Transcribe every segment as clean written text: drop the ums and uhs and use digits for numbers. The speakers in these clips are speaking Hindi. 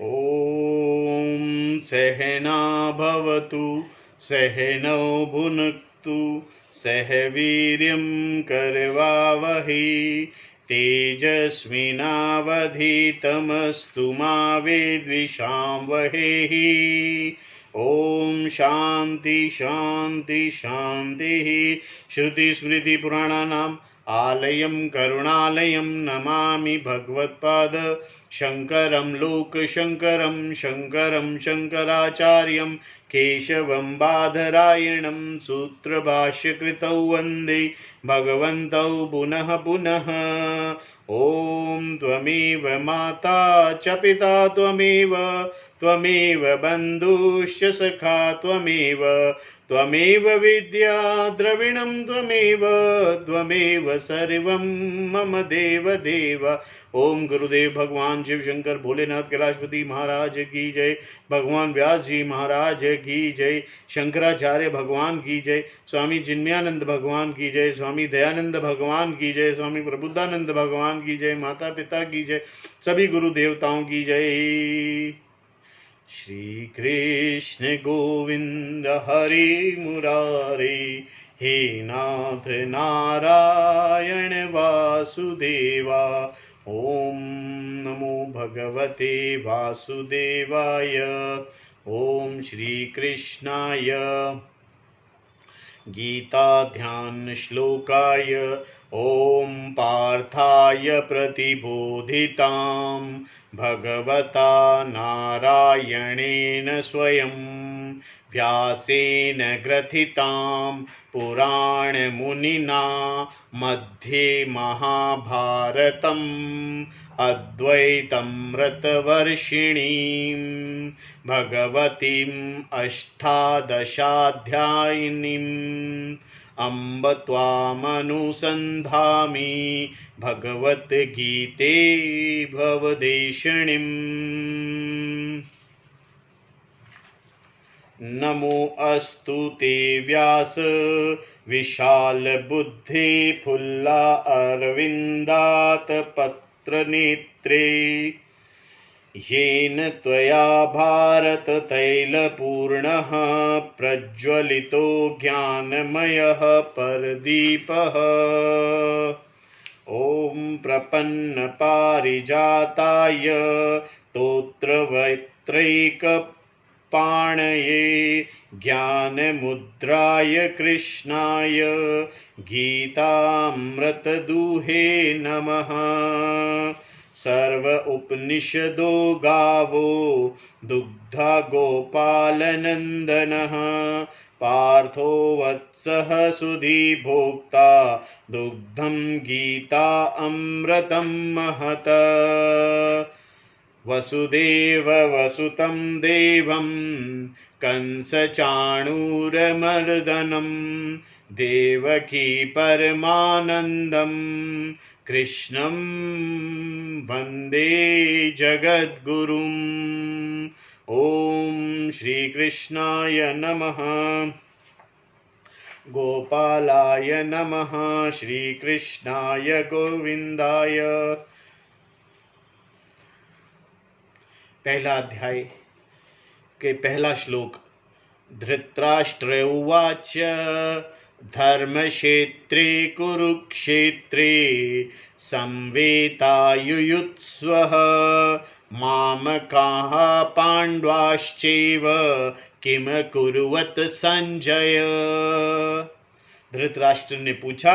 ॐ सहना भवतु सहनौ भुनक्तु सह वीर्यं करवावहै तेजस्विनावधीतमस्तु मा विद्विषावहै। ओम शांति शांति शांति। श्रुतिस्मृतिपुराणानाम् आलयं करुणालयं नमामि भगवत्पाद शंकरं लोकशंकरं शंकरं शंकराचार्यं केशवं बादरायणं सूत्रभाष्यकृतौ वन्दे भगवन्तौ पुनः पुनः। ॐ त्वमेव माता च पिता त्वमेव त्वमेव बन्धुश्च सखा त्वमेव त्वमेव विद्या द्रविणं त्वमेव त्वमेव सर्वं मम देव देव। ओम गुरुदेव भगवान शिव शंकर भोलेनाथ कैलाशपति महाराज की जय। भगवान व्यास जी महाराज की जय। शंकराचार्य भगवान की जय। स्वामी चिन्मयानंद भगवान की जय। स्वामी दयानंद भगवान की जय। स्वामी प्रबुद्धानंद भगवान की जय। माता पिता की जय। सभी गुरु देवताओं की जय। श्री कृष्ण गोविंद हरि मुरारे हे नाथ नारायण वासुदेवा। ओम नमो भगवते वासुदेवाय। ओम श्री कृष्णाय गीता ध्यान श्लोकाय ओम पार्थाय प्रतिबोधितां भगवता नारायणेन स्वयं व्यासेन ग्रथितां पुराणमुनिना मध्ये महाभारतम् अद्वैतमृतवर्षिणीं भगवतीम् अष्टादशाध्यायिनीम् अम्ब त्वामनुसन्धामि भगवद्गीते भवदेशिणीम्। नमो अस्तु ते व्यास विशाल बुद्धे फुल्ला अरविन्दात पत्रनेत्रे येन त्वया भारत तैलपूर्णः प्रज्वलितो ज्ञानमयः परदीपः। ॐ प्रपन्न पारिजाताय तोत्रवैत्रैकपाणये ज्ञानमुद्राय कृष्णाय गीतामृतदुहे नमः। सर्व उपनिषदो गावो दुग्धा गोपालनंदनः पार्थो वत्सः सुधी भोक्ता दुग्धं गीता अमृतं महत। वसुदेव वसुतं देवं कंसचाणूरमर्दनं देवकी परमानन्दं कृष्णं वन्दे जगद्गुरुम्। ॐ श्रीकृष्णाय नमः। गोपालाय नमः। श्रीकृष्णाय गोविंदाय। पहला अध्याय के पहला श्लोक। धृतराष्ट्र उवाच धर्मक्षेत्रे कुरुक्षेत्रे संवेतायुयुत्स्वः मामकाः पांडवाश्चैव किम कुर्वत संजय। धृतराष्ट्र ने पूछा,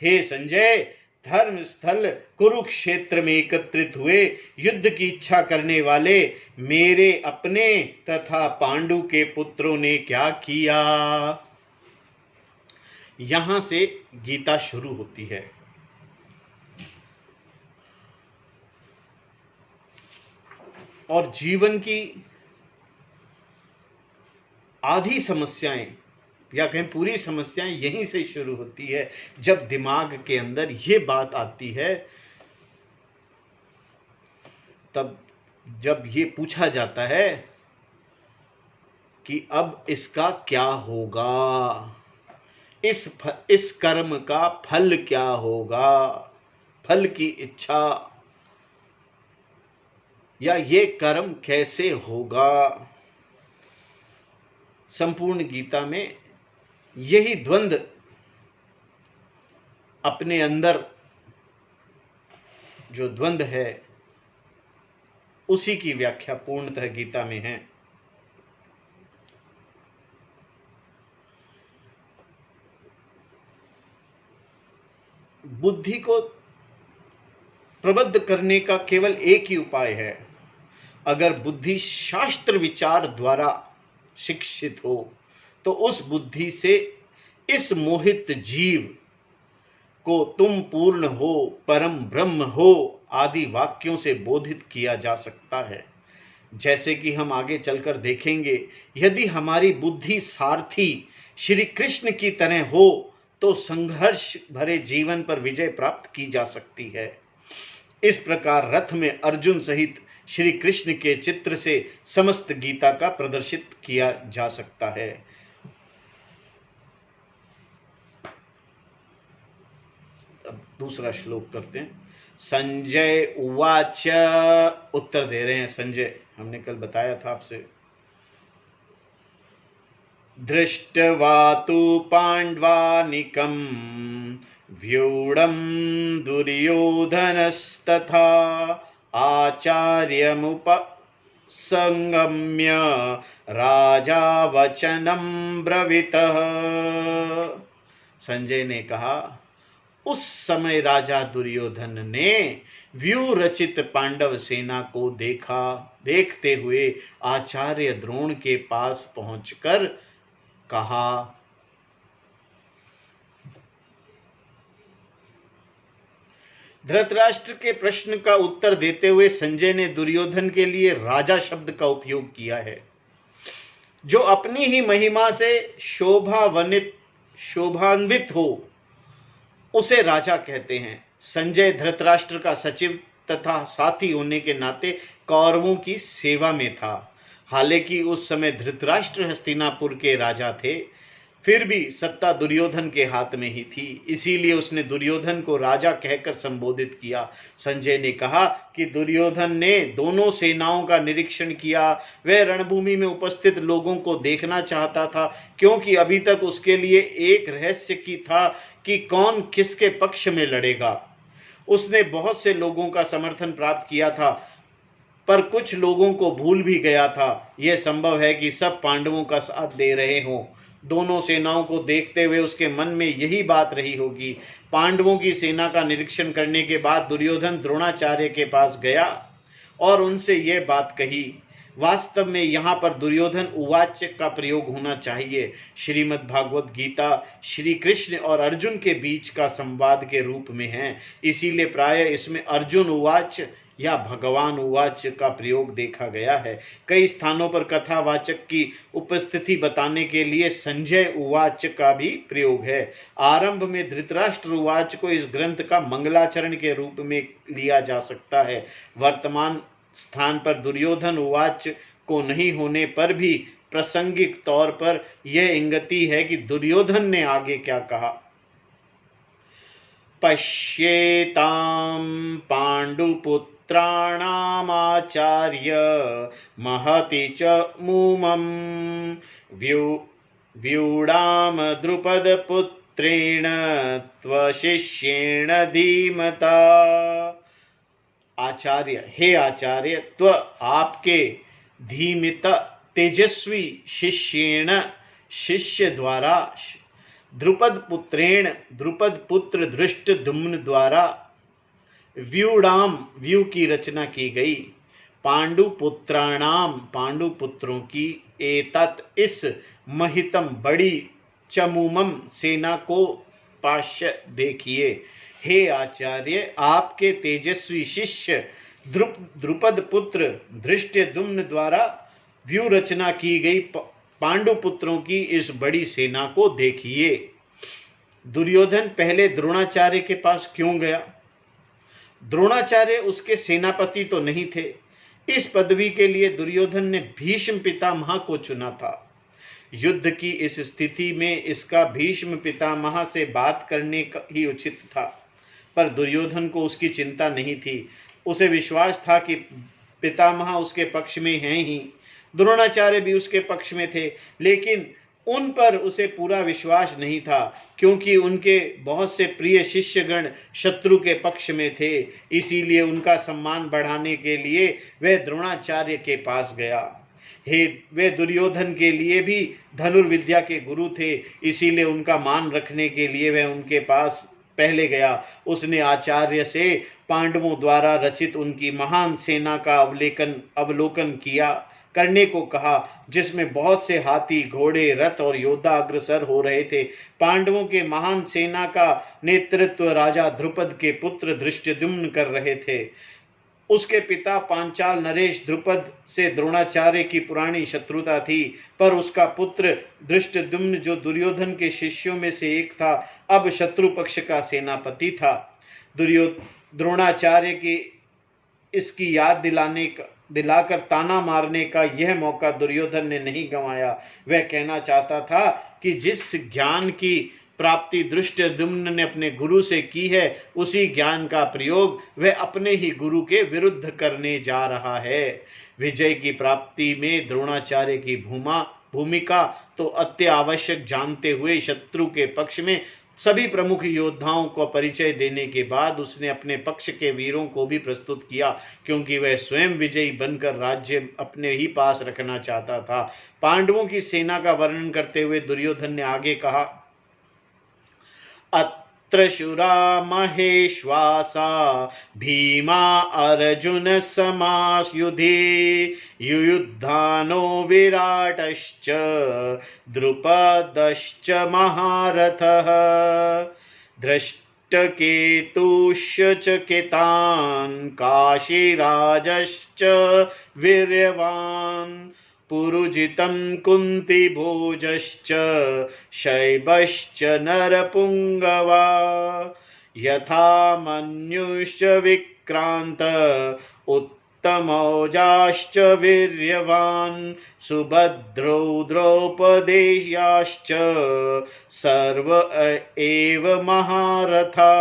हे संजय, धर्म स्थल कुरुक्षेत्र में एकत्रित हुए युद्ध की इच्छा करने वाले मेरे अपने तथा पांडु के पुत्रों ने क्या किया। यहां से गीता शुरू होती है। और जीवन की आधी समस्याएं या कहें पूरी समस्याएं यहीं से शुरू होती है, जब दिमाग के अंदर ये बात आती है, तब जब ये पूछा जाता है कि अब इसका क्या होगा, इस कर्म का फल क्या होगा, फल की इच्छा या ये कर्म कैसे होगा। संपूर्ण गीता में यही द्वंद्व अपने अंदर जो द्वंद्व है उसी की व्याख्या पूर्णतः गीता में है। बुद्धि को प्रबुद्ध करने का केवल एक ही उपाय है। अगर बुद्धि शास्त्र विचार द्वारा शिक्षित हो तो उस बुद्धि से इस मोहित जीव को तुम पूर्ण हो, परम ब्रह्म हो आदि वाक्यों से बोधित किया जा सकता है। जैसे कि हम आगे चलकर देखेंगे, यदि हमारी बुद्धि सारथी श्री कृष्ण की तरह हो तो संघर्ष भरे जीवन पर विजय प्राप्त की जा सकती है। इस प्रकार रथ में अर्जुन सहित श्री कृष्ण के चित्र से समस्त गीता का प्रदर्शित किया जा सकता है। अब दूसरा श्लोक करते हैं। संजय उवाच, उत्तर दे रहे हैं संजय। हमने कल बताया था आपसे, दृष्ट्वा तु पांडवानिकं व्यूढं दुर्योधनस्तथा आचार्यमुपसंगम्य राजा वचनं ब्रवीतः। संजय ने कहा, उस समय राजा दुर्योधन ने व्यूह रचित पांडव सेना को देखा। देखते हुए आचार्य द्रोण के पास पहुंचकर कहा, धृतराष्ट्र के प्रश्न का उत्तर देते हुए संजय ने दुर्योधन के लिए राजा शब्द का उपयोग किया है। जो अपनी ही महिमा से शोभान्वित हो उसे राजा कहते हैं। संजय धृतराष्ट्र का सचिव तथा साथी होने के नाते कौरवों की सेवा में था। हालांकि उस समय धृतराष्ट्र हस्तिनापुर के राजा थे, फिर भी सत्ता दुर्योधन के हाथ में ही थी, इसीलिए उसने दुर्योधन को राजा कहकर संबोधित किया। संजय ने कहा कि दुर्योधन ने दोनों सेनाओं का निरीक्षण किया। वह रणभूमि में उपस्थित लोगों को देखना चाहता था, क्योंकि अभी तक उसके लिए एक रहस्य की था कि कौन किसके पक्ष में लड़ेगा। उसने बहुत से लोगों का समर्थन प्राप्त किया था, पर कुछ लोगों को भूल भी गया था। यह संभव है कि सब पांडवों का साथ दे रहे हों। दोनों सेनाओं को देखते हुए उसके मन में यही बात रही होगी। पांडवों की सेना का निरीक्षण करने के बाद दुर्योधन द्रोणाचार्य के पास गया और उनसे यह बात कही। वास्तव में यहाँ पर दुर्योधन उवाच का प्रयोग होना चाहिए। श्रीमद् भागवत गीता श्री कृष्ण और अर्जुन के बीच का संवाद के रूप में है, इसीलिए प्रायः इसमें अर्जुन उवाच या भगवान उवाच का प्रयोग देखा गया है। कई स्थानों पर कथावाचक की उपस्थिति बताने के लिए संजय उवाच का भी प्रयोग है। आरंभ में धृतराष्ट्र उवाच को इस ग्रंथ का मंगलाचरण के रूप में लिया जा सकता है। वर्तमान स्थान पर दुर्योधन उवाच को नहीं होने पर भी प्रासंगिक तौर पर यह इंगिती है कि दुर्योधन ने आगे क्या कहा। पश्येतां पांडुपुत्राणामाचार्य महति च मूमं व्यूढां द्रुपदपुत्रेण त्वशिष्येण धीमता। आचार्य, हे आचार्य, त्व आपके धीमित तेजस्वी शिष्येण शिष्य द्वारा, द्रुपद पुत्रेण द्रुपद पुत्र धृष्टद्युम्न द्वारा, व्यूढाम व्यू की रचना की गई, पांडुपुत्राणाम पांडुपुत्रों की, एतत् इस, महितम बड़ी, चमूमम सेना को पाश्य देखिए। हे आचार्य, आपके तेजस्वी शिष्य द्रुपद पुत्र धृष्टद्युम्न द्वारा व्यू रचना की गई पांडुपुत्रों की इस बड़ी सेना को देखिए। दुर्योधन पहले द्रोणाचार्य के पास क्यों गया? द्रोणाचार्य उसके सेनापति तो नहीं थे। इस पदवी के लिए दुर्योधन ने भीष्म पितामह को चुना था। युद्ध की इस स्थिति में इसका भीष्म पितामह से बात करने का ही उचित था, पर दुर्योधन को उसकी चिंता नहीं थी। उसे विश्वास था कि पितामह उसके पक्ष में हैं ही, द्रोणाचार्य भी उसके पक्ष में थे, लेकिन उन पर उसे पूरा विश्वास नहीं था, क्योंकि उनके बहुत से प्रिय शिष्यगण शत्रु के पक्ष में थे। इसीलिए उनका सम्मान बढ़ाने के लिए वह द्रोणाचार्य के पास गया। वे दुर्योधन के लिए भी धनुर्विद्या के गुरु थे, इसीलिए उनका मान रखने के लिए वह उनके पास पहले गया। उसने आचार्य से पांडवों द्वारा रचित उनकी महान सेना का अवलोकन करने को कहा, जिसमें बहुत से हाथी, घोड़े, रथ और योद्धा अग्रसर हो रहे थे। पांडवों के महान सेना का नेतृत्व राजा ध्रुपद के पुत्र धृष्टद्युम्न कर रहे थे। उसके पिता पांचाल नरेश ध्रुपद से द्रोणाचार्य की पुरानी शत्रुता थी, पर उसका पुत्र धृष्टद्युम्न, जो दुर्योधन के शिष्यों में से एक था, अब शत्रु पक्ष का सेनापति था। द्रोणाचार्य की इसकी याद दिलाकर ताना मारने का यह मौका दुर्योधन ने नहीं गंवाया। वह कहना चाहता था कि जिस ज्ञान की प्राप्ति धृष्टद्युम्न ने अपने गुरु से की है, उसी ज्ञान का प्रयोग वह अपने ही गुरु के विरुद्ध करने जा रहा है। विजय की प्राप्ति में द्रोणाचार्य की भूमिका तो अति आवश्यक जानते हुए शत्रु के पक्ष में सभी प्रमुख योद्धाओं को परिचय देने के बाद उसने अपने पक्ष के वीरों को भी प्रस्तुत किया, क्योंकि वह स्वयं विजयी बनकर राज्य अपने ही पास रखना चाहता था। पांडवों की सेना का वर्णन करते हुए दुर्योधन ने आगे कहा, अत्र शूरा महेश्वासा भीमा अर्जुन समायुधे युयुद्धानो विराटश्च द्रुपदश्च महारथः धृष्टकेतुश्च केतान् काशीराजश्च वीर्यवान् पुरुजितं कुन्तिभोजश्च शैबश्च नरपुङ्गवा यथा मन्युश्च विक्रान्त उत्तमौजाश्च वीर्यवान् सुभद्रौ द्रौपदेयाश्च सर्व एव महारथा।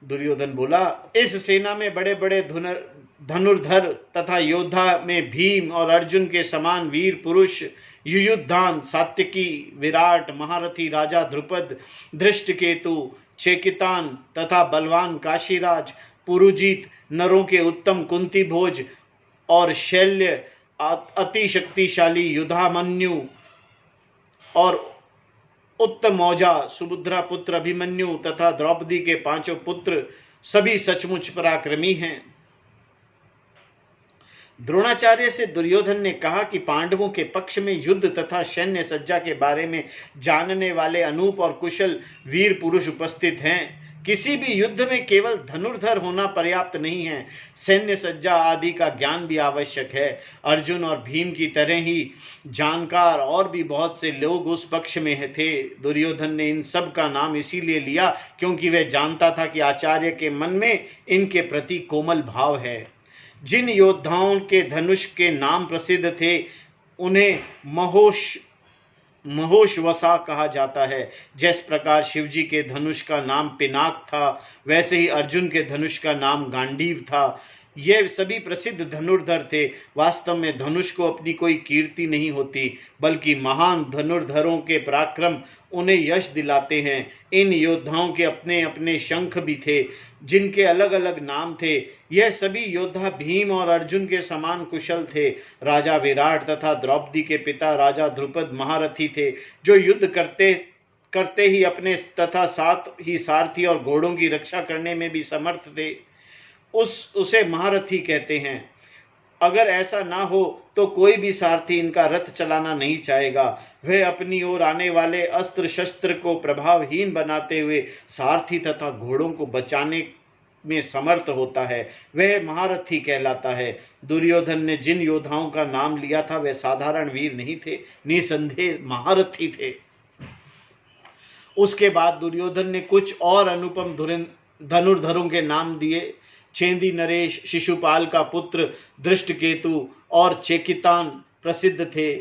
दुर्योधन बोला, इस सेना में बड़े बड़े धनुर्धर तथा योद्धा में भीम और अर्जुन के समान वीर पुरुष, युयुधान, सात्यकी, विराट, महारथी राजा ध्रुपद, धृष्टकेतु, चेकितान तथा बलवान काशीराज, पुरुजीत, नरों के उत्तम कुंती भोज और शैल्य अति शक्तिशाली युधामन्यु और उत्तम मौजा सुभद्रा पुत्र अभिमन्यु तथा द्रौपदी के पांचों पुत्र सभी सचमुच पराक्रमी हैं। द्रोणाचार्य से दुर्योधन ने कहा कि पांडवों के पक्ष में युद्ध तथा सैन्य सज्जा के बारे में जानने वाले अनूप और कुशल वीर पुरुष उपस्थित हैं। किसी भी युद्ध में केवल धनुर्धर होना पर्याप्त नहीं है, सैन्य सज्जा आदि का ज्ञान भी आवश्यक है। अर्जुन और भीम की तरह ही जानकार और भी बहुत से लोग उस पक्ष में थे। दुर्योधन ने इन सब का नाम इसीलिए लिया क्योंकि वह जानता था कि आचार्य के मन में इनके प्रति कोमल भाव है। जिन योद्धाओं के धनुष के नाम प्रसिद्ध थे उन्हें महोश्वसा कहा जाता है। जिस प्रकार शिवजी के धनुष का नाम पिनाक था, वैसे ही अर्जुन के धनुष का नाम गांडीव था। ये सभी प्रसिद्ध धनुर्धर थे। वास्तव में धनुष को अपनी कोई कीर्ति नहीं होती, बल्कि महान धनुर्धरों के पराक्रम उन्हें यश दिलाते हैं। इन योद्धाओं के अपने अपने शंख भी थे, जिनके अलग अलग नाम थे। यह सभी योद्धा भीम और अर्जुन के समान कुशल थे। राजा विराट तथा द्रौपदी के पिता राजा ध्रुपद महारथी थे, जो युद्ध करते ही अपने तथा साथ ही सारथी और घोड़ों की रक्षा करने में भी समर्थ थे। उसे महारथी कहते हैं। अगर ऐसा ना हो तो कोई भी सारथी इनका रथ चलाना नहीं चाहेगा। वह अपनी ओर आने वाले अस्त्र शस्त्र को प्रभावहीन बनाते हुए सारथी तथा घोड़ों को बचाने में समर्थ होता है, वह महारथी कहलाता है। दुर्योधन ने जिन योद्धाओं का नाम लिया था वे साधारण वीर नहीं थे, निसंदेह महारथी थे। उसके बाद दुर्योधन ने कुछ और अनुपम धनुर्धरों के नाम दिए। छेदी नरेश, शिशुपाल का पुत्र धृष्टकेतु और चेकितान प्रसिद्ध थे।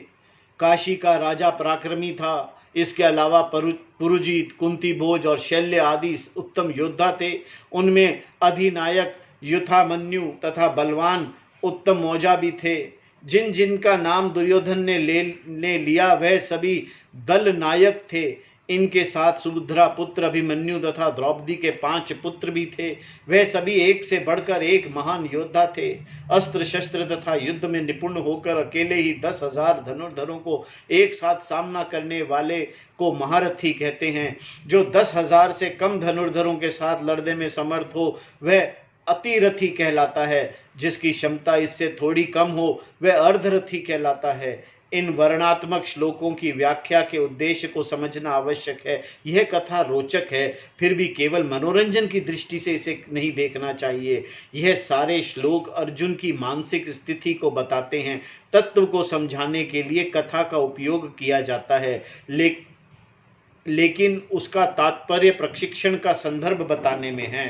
काशी का राजा पराक्रमी था। इसके अलावा पुरुजीत, कुंती भोज और शल्य आदि उत्तम योद्धा थे। उनमें अधिनायक युधामन्यु तथा बलवान उत्तम मौजा भी थे। जिन जिनका नाम दुर्योधन ने लिया वह सभी दल नायक थे। इनके साथ सुभद्रा पुत्र अभिमन्यु तथा द्रौपदी के 5 पुत्र भी थे। वह सभी एक से बढ़कर एक महान योद्धा थे। अस्त्र शस्त्र तथा युद्ध में निपुण होकर अकेले ही 10,000 धनुर्धरों को एक साथ सामना करने वाले को महारथी कहते हैं। जो 10,000 से कम धनुर्धरों के साथ लड़ने में समर्थ हो वह अतिरथी कहलाता है। जिसकी क्षमता इससे थोड़ी कम हो वह अर्धरथी कहलाता है। इन वर्णात्मक श्लोकों की व्याख्या के उद्देश्य को समझना आवश्यक है। यह कथा रोचक है, फिर भी केवल मनोरंजन की दृष्टि से इसे नहीं देखना चाहिए। यह सारे श्लोक अर्जुन की मानसिक स्थिति को बताते हैं। तत्व को समझाने के लिए कथा का उपयोग किया जाता है, लेकिन उसका तात्पर्य प्रशिक्षण का संदर्भ बताने में है।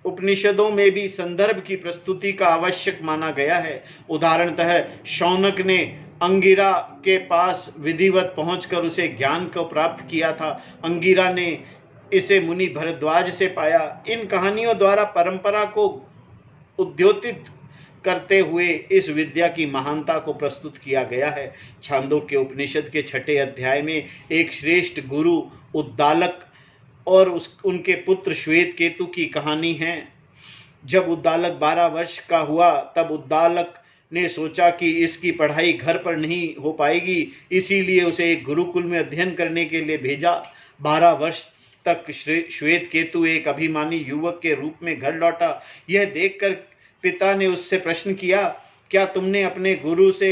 उपनिषदों में भी संदर्भ की प्रस्तुति का आवश्यक माना गया है। उदाहरणतः शौनक ने अंगिरा के पास विधिवत पहुंचकर उसे ज्ञान को प्राप्त किया था। अंगिरा ने इसे मुनि भरद्वाज से पाया। इन कहानियों द्वारा परंपरा को उद्योतित करते हुए इस विद्या की महानता को प्रस्तुत किया गया है। छांदोग्य उपनिषद के 6ठे अध्याय में एक श्रेष्ठ गुरु उद्दालक और उनके पुत्र श्वेत केतु की कहानी है। जब उद्दालक 12 वर्ष का हुआ तब उद्दालक ने सोचा कि इसकी पढ़ाई घर पर नहीं हो पाएगी, इसीलिए उसे एक गुरुकुल में अध्ययन करने के लिए भेजा। 12 वर्ष तक श्वेत केतु एक अभिमानी युवक के रूप में घर लौटा। यह देखकर पिता ने उससे प्रश्न किया, क्या तुमने अपने गुरु से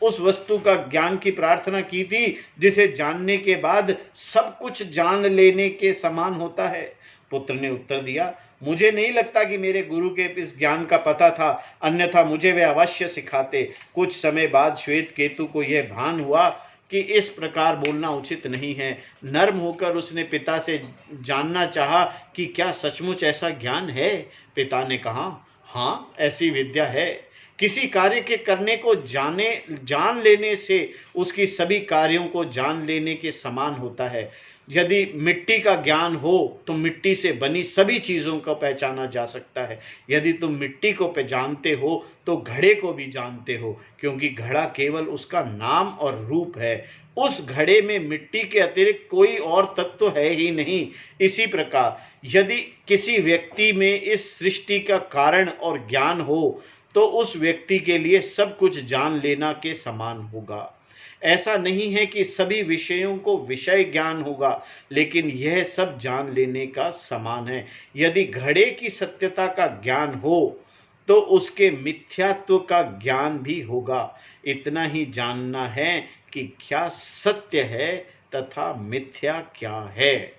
उस वस्तु का ज्ञान की प्रार्थना की थी जिसे जानने के बाद सब कुछ जान लेने के समान होता है? पुत्र ने उत्तर दिया, मुझे नहीं लगता कि मेरे गुरु के इस ज्ञान का पता था, अन्यथा मुझे वे अवश्य सिखाते। कुछ समय बाद श्वेत केतु को यह भान हुआ कि इस प्रकार बोलना उचित नहीं है। नर्म होकर उसने पिता से जानना चाहा कि क्या सचमुच ऐसा ज्ञान है। पिता ने कहा, हाँ, ऐसी विद्या है। किसी कार्य के करने को जान लेने से उसकी सभी कार्यों को जान लेने के समान होता है। यदि मिट्टी का ज्ञान हो तो मिट्टी से बनी सभी चीज़ों को पहचाना जा सकता है। यदि तुम मिट्टी को जानते हो तो घड़े को भी जानते हो, क्योंकि घड़ा केवल उसका नाम और रूप है। उस घड़े में मिट्टी के अतिरिक्त कोई और तत्व है ही नहीं। इसी प्रकार यदि किसी व्यक्ति में इस सृष्टि का कारण और ज्ञान हो तो उस व्यक्ति के लिए सब कुछ जान लेना के समान होगा। ऐसा नहीं है कि सभी विषयों को विषय ज्ञान होगा, लेकिन यह सब जान लेने का समान है। यदि घड़े की सत्यता का ज्ञान हो तो उसके मिथ्यात्व का ज्ञान भी होगा। इतना ही जानना है कि क्या सत्य है तथा मिथ्या क्या है।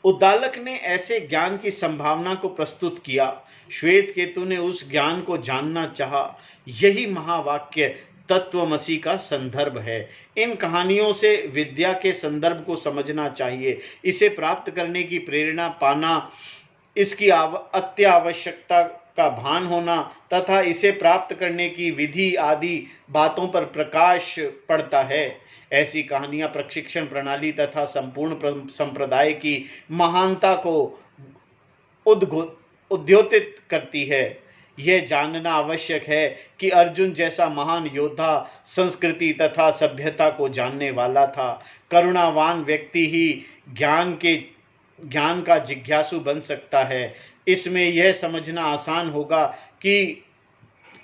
उद्दालक ने ऐसे ज्ञान की संभावना को प्रस्तुत किया। श्वेत केतु ने उस ज्ञान को जानना चाहा। यही महावाक्य तत्वमसि का संदर्भ है। इन कहानियों से विद्या के संदर्भ को समझना चाहिए। इसे प्राप्त करने की प्रेरणा पाना, इसकी अत्यावश्यकता का भान होना तथा इसे प्राप्त करने की विधि आदि बातों पर प्रकाश पड़ता है। ऐसी कहानियां प्रशिक्षण प्रणाली तथा संपूर्ण संप्रदाय की महानता को उद्योतित करती है। यह जानना आवश्यक है कि अर्जुन जैसा महान योद्धा संस्कृति तथा सभ्यता को जानने वाला था। करुणावान व्यक्ति ही ज्ञान का जिज्ञासु बन सकता है। इसमें यह समझना आसान होगा कि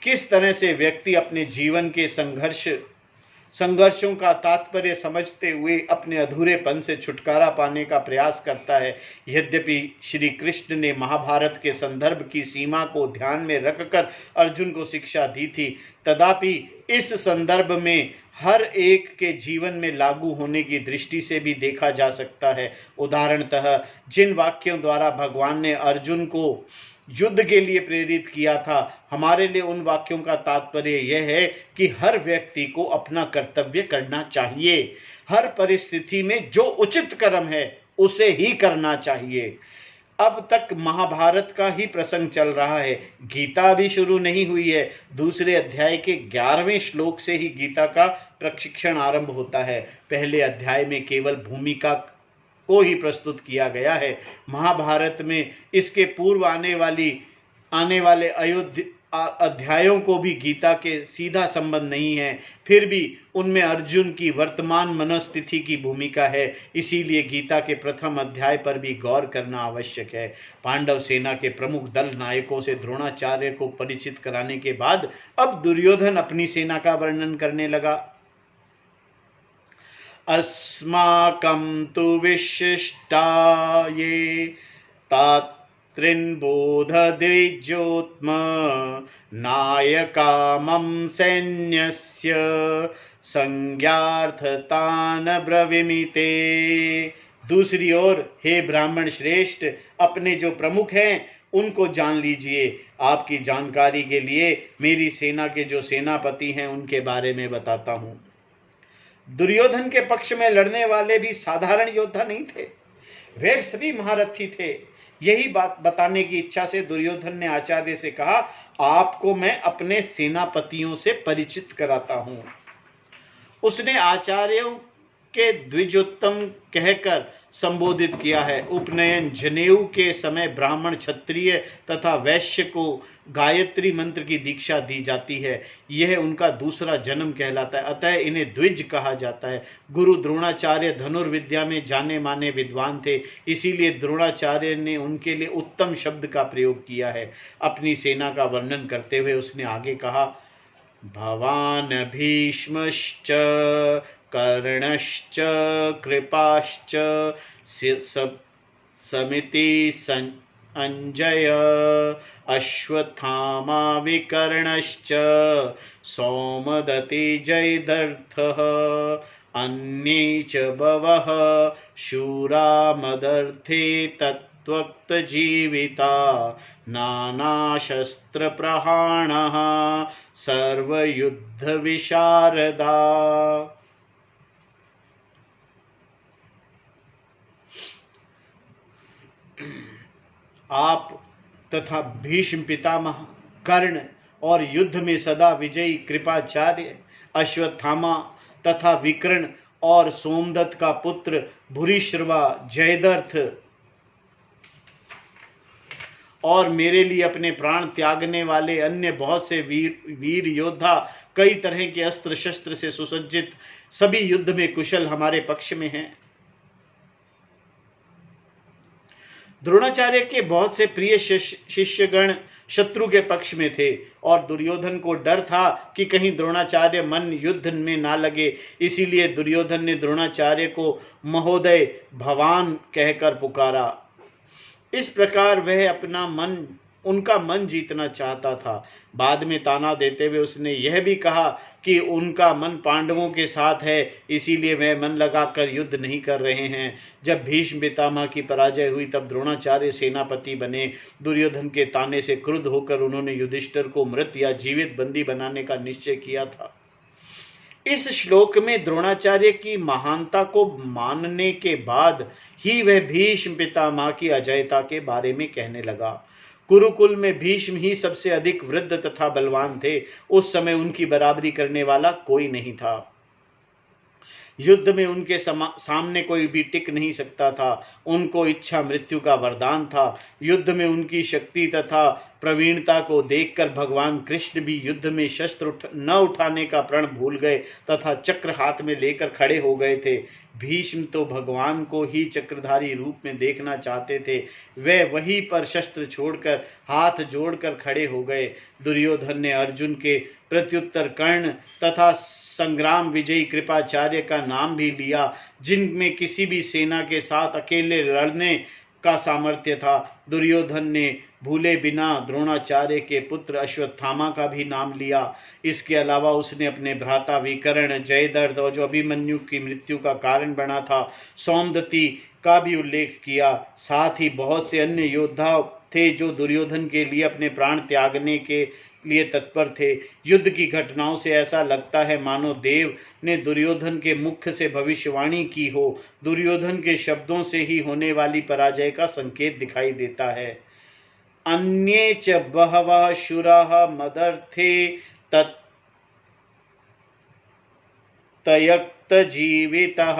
किस तरह से व्यक्ति अपने जीवन के संघर्षों का तात्पर्य समझते हुए अपने अधूरेपन से छुटकारा पाने का प्रयास करता है। यद्यपि श्री कृष्ण ने महाभारत के संदर्भ की सीमा को ध्यान में रखकर अर्जुन को शिक्षा दी थी, तथापि इस संदर्भ में हर एक के जीवन में लागू होने की दृष्टि से भी देखा जा सकता है। उदाहरणतः जिन वाक्यों द्वारा भगवान ने अर्जुन को युद्ध के लिए प्रेरित किया था, हमारे लिए उन वाक्यों का तात्पर्य यह है कि हर व्यक्ति को अपना कर्तव्य करना चाहिए। हर परिस्थिति में जो उचित कर्म है उसे ही करना चाहिए। अब तक महाभारत का ही प्रसंग चल रहा है, गीता भी शुरू नहीं हुई है। दूसरे अध्याय के 11वें श्लोक से ही गीता का प्रशिक्षण आरंभ होता है। पहले अध्याय में केवल भूमिका को ही प्रस्तुत किया गया है। महाभारत में इसके पूर्व आने वाले अध्यायों को भी गीता के सीधा संबंध नहीं है, फिर भी उनमें अर्जुन की वर्तमान मनोस्थिति की भूमिका है, इसीलिए गीता के प्रथम अध्याय पर भी गौर करना आवश्यक है। पांडव सेना के प्रमुख दल नायकों से द्रोणाचार्य को परिचित कराने के बाद अब दुर्योधन अपनी सेना का वर्णन करने लगा। अस्माकं तु विशिष्टा ये त्रिन्बोधद्विजोत्म नायका मम सैन्यस्य संज्ञार्थतान ब्रवीमिते। दूसरी ओर हे ब्राह्मण श्रेष्ठ, अपने जो प्रमुख हैं उनको जान लीजिए। आपकी जानकारी के लिए मेरी सेना के जो सेनापति हैं उनके बारे में बताता हूँ। दुर्योधन के पक्ष में लड़ने वाले भी साधारण योद्धा नहीं थे, वे सभी महारथी थे। यही बात बताने की इच्छा से दुर्योधन ने आचार्य से कहा, आपको मैं अपने सेनापतियों से परिचित कराता हूं। उसने आचार्यों के द्विजोत्तम कहकर संबोधित किया है। उपनयन जनेऊ के समय ब्राह्मण, क्षत्रिय तथा वैश्य को गायत्री मंत्र की दीक्षा दी जाती है। यह उनका दूसरा जन्म कहलाता है, अतः इन्हें द्विज कहा जाता है। गुरु द्रोणाचार्य धनुर्विद्या में जाने माने विद्वान थे, इसीलिए द्रोणाचार्य ने उनके लिए उत्तम शब्द का प्रयोग किया है। अपनी सेना का वर्णन करते हुए उसने आगे कहा, भवान भीष्मश्च कर्णश्च कृपाश्च समिति अंजय अश्वत्थामा विकर्णश्च सौमदति जयद्रथः अन्ये च बहवः शूरा मदर्थे तत्त्वक्तजीविता नानाशस्त्रप्रहाणः सर्वयुद्धविशारदा। आप तथा भीष्म पितामह, कर्ण और युद्ध में सदा विजयी कृपाचार्य, अश्वत्थामा तथा विकर्ण और सोमदत्त का पुत्र भूरिश्रवा, जयद्रथ और मेरे लिए अपने प्राण त्यागने वाले अन्य बहुत से वीर योद्धा, कई तरह के अस्त्र शस्त्र से सुसज्जित, सभी युद्ध में कुशल हमारे पक्ष में हैं। द्रोणाचार्य के बहुत से प्रिय शिष्यगण शत्रु के पक्ष में थे और दुर्योधन को डर था कि कहीं द्रोणाचार्य मन युद्ध में ना लगे, इसीलिए दुर्योधन ने द्रोणाचार्य को महोदय, भवान कहकर पुकारा। इस प्रकार वह उनका मन जीतना चाहता था। बाद में ताना देते हुए उसने यह भी कहा कि उनका मन पांडवों के साथ है, इसीलिए वह मन लगाकर युद्ध नहीं कर रहे हैं। जब भीष्म पितामह की पराजय हुई तब द्रोणाचार्य सेनापति बने। दुर्योधन के ताने से क्रुद्ध होकर उन्होंने युधिष्ठिर को मृत या जीवित बंदी बनाने का निश्चय किया था। इस श्लोक में द्रोणाचार्य की महानता को मानने के बाद ही वह भीष्म पितामह की अजयता के बारे में कहने लगा। कुरुकुल में भीष्म ही सबसे अधिक वृद्ध तथा बलवान थे। उस समय उनकी बराबरी करने वाला कोई नहीं था। युद्ध में उनके सामने कोई भी टिक नहीं सकता था। उनको इच्छा मृत्यु का वरदान था। युद्ध में उनकी शक्ति तथा प्रवीणता को देखकर भगवान कृष्ण भी युद्ध में शस्त्र न उठाने का प्रण भूल गए तथा चक्र हाथ में लेकर खड़े हो गए थे। भीष्म तो भगवान को ही चक्रधारी रूप में देखना चाहते थे। वे वहीं पर शस्त्र छोड़कर हाथ जोड़कर खड़े हो गए। दुर्योधन ने अर्जुन के प्रत्युत्तर कर्ण तथा संग्राम विजयी कृपाचार्य का नाम भी लिया, जिनमें किसी भी सेना के साथ अकेले लड़ने का सामर्थ्य था। दुर्योधन ने भूले बिना द्रोणाचार्य के पुत्र अश्वत्थामा का भी नाम लिया। इसके अलावा उसने अपने भ्राता विकर्ण, जयद्रथ और जो अभिमन्यु की मृत्यु का कारण बना था, सौमदत्ती का भी उल्लेख किया। साथ ही बहुत से अन्य योद्धा थे जो दुर्योधन के लिए अपने प्राण त्यागने के लिए तत्पर थे। युद्ध की घटनाओं से ऐसा लगता है मानो देव ने दुर्योधन के मुख से भविष्यवाणी की हो। दुर्योधन के शब्दों से ही होने वाली पराजय का संकेत दिखाई देता है। अन्ये च बहवः शूराः मदर्थे तयक्तजीवितः।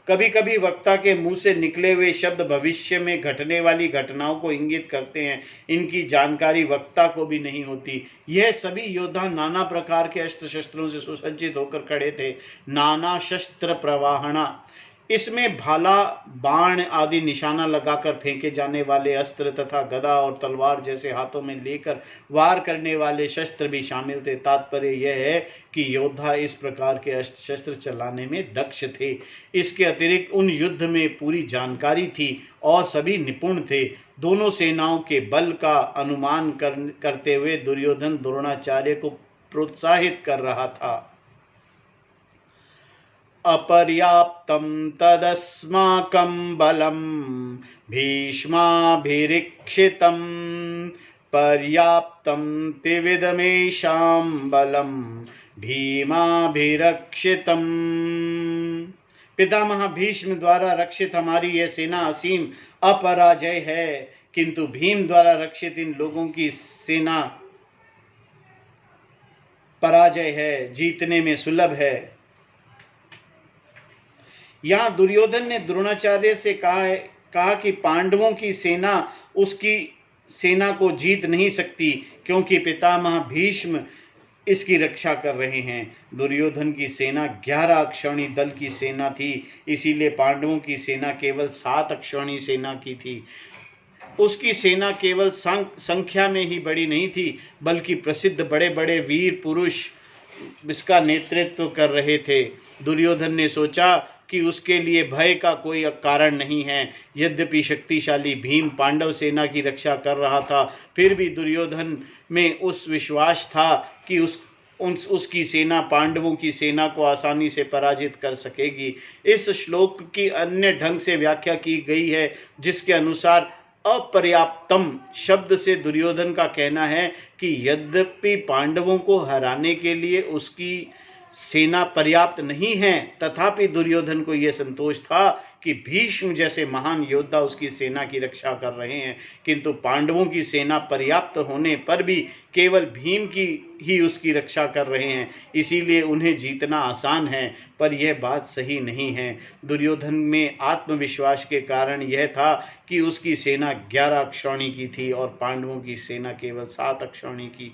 कभी कभी वक्ता के मुंह से निकले हुए शब्द भविष्य में घटने वाली घटनाओं को इंगित करते हैं। इनकी जानकारी वक्ता को भी नहीं होती। यह सभी योद्धा नाना प्रकार के अस्त्र शस्त्रों से सुसज्जित होकर खड़े थे। नाना शस्त्र प्रवाहणा, इसमें भाला, बाण आदि निशाना लगाकर फेंके जाने वाले अस्त्र तथा गदा और तलवार जैसे हाथों में लेकर वार करने वाले शस्त्र भी शामिल थे। तात्पर्य यह है कि योद्धा इस प्रकार के अस्त्र शस्त्र चलाने में दक्ष थे। इसके अतिरिक्त उन युद्ध में पूरी जानकारी थी और सभी निपुण थे। दोनों सेनाओं के बल का अनुमान करते हुए दुर्योधन द्रोणाचार्य को प्रोत्साहित कर रहा था। अपर्याप्तं तदस्माकं बलं भीष्माभिरीक्षितं पर्याप्तं त्रिविधमेषां बलं भीमाभिरक्षितं। पितामह भीष्म द्वारा रक्षित हमारी यह सेना असीम अपराजय है, किंतु भीम द्वारा रक्षित इन लोगों की सेना पराजय है, जीतने में सुलभ है। यहाँ दुर्योधन ने द्रोणाचार्य से कहा कि पांडवों की सेना उसकी सेना को जीत नहीं सकती, क्योंकि पितामह भीष्म इसकी रक्षा कर रहे हैं। दुर्योधन की सेना 11 अक्षौणी दल की सेना थी, इसीलिए पांडवों की सेना केवल 7 अक्षौणी सेना की थी। उसकी सेना केवल संख्या में ही बड़ी नहीं थी, बल्कि प्रसिद्ध बड़े बड़े वीर पुरुष इसका नेतृत्व कर रहे थे। दुर्योधन ने सोचा कि उसके लिए भय का कोई कारण नहीं है। यद्यपि शक्तिशाली भीम पांडव सेना की रक्षा कर रहा था, फिर भी दुर्योधन में उस विश्वास था कि उसकी सेना पांडवों की सेना को आसानी से पराजित कर सकेगी। इस श्लोक की अन्य ढंग से व्याख्या की गई है, जिसके अनुसार अपर्याप्तम शब्द से दुर्योधन का कहना है कि यद्यपि पांडवों को हराने के लिए उसकी सेना पर्याप्त नहीं है, तथापि दुर्योधन को यह संतोष था कि भीष्म जैसे महान योद्धा उसकी सेना की रक्षा कर रहे हैं, किंतु पांडवों की सेना पर्याप्त होने पर भी केवल भीम की ही उसकी रक्षा कर रहे हैं, इसीलिए उन्हें जीतना आसान है। पर यह बात सही नहीं है। दुर्योधन में आत्मविश्वास के कारण यह था कि उसकी सेना 11 अक्षौणी की थी और पांडवों की सेना केवल 7 अक्षौणी की।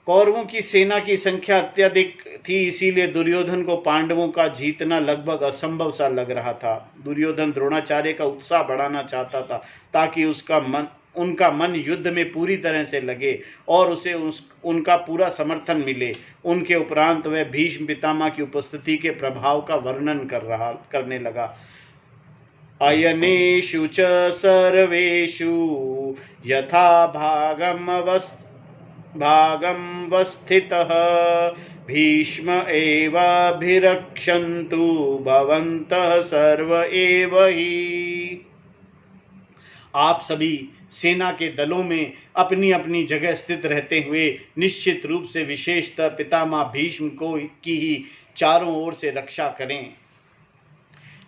कौरवों की सेना की संख्या अत्यधिक थी, इसीलिए दुर्योधन को पांडवों का जीतना लगभग असंभव सा लग रहा था। दुर्योधन द्रोणाचार्य का उत्साह बढ़ाना चाहता था, ताकि उनका मन युद्ध में पूरी तरह से लगे और उसे उनका पूरा समर्थन मिले। उनके उपरांत वह भीष्म पितामह की उपस्थिति के प्रभाव का वर्णन करने लगा। अयनेषु च सर्वेषु यथा भागमवस्थितः भीष्म एवाभिरक्षन्तु भवन्तः सर्व एव ही। आप सभी सेना के दलों में अपनी अपनी जगह स्थित रहते हुए निश्चित रूप से विशेषतः पितामह भीष्म की ही चारों ओर से रक्षा करें।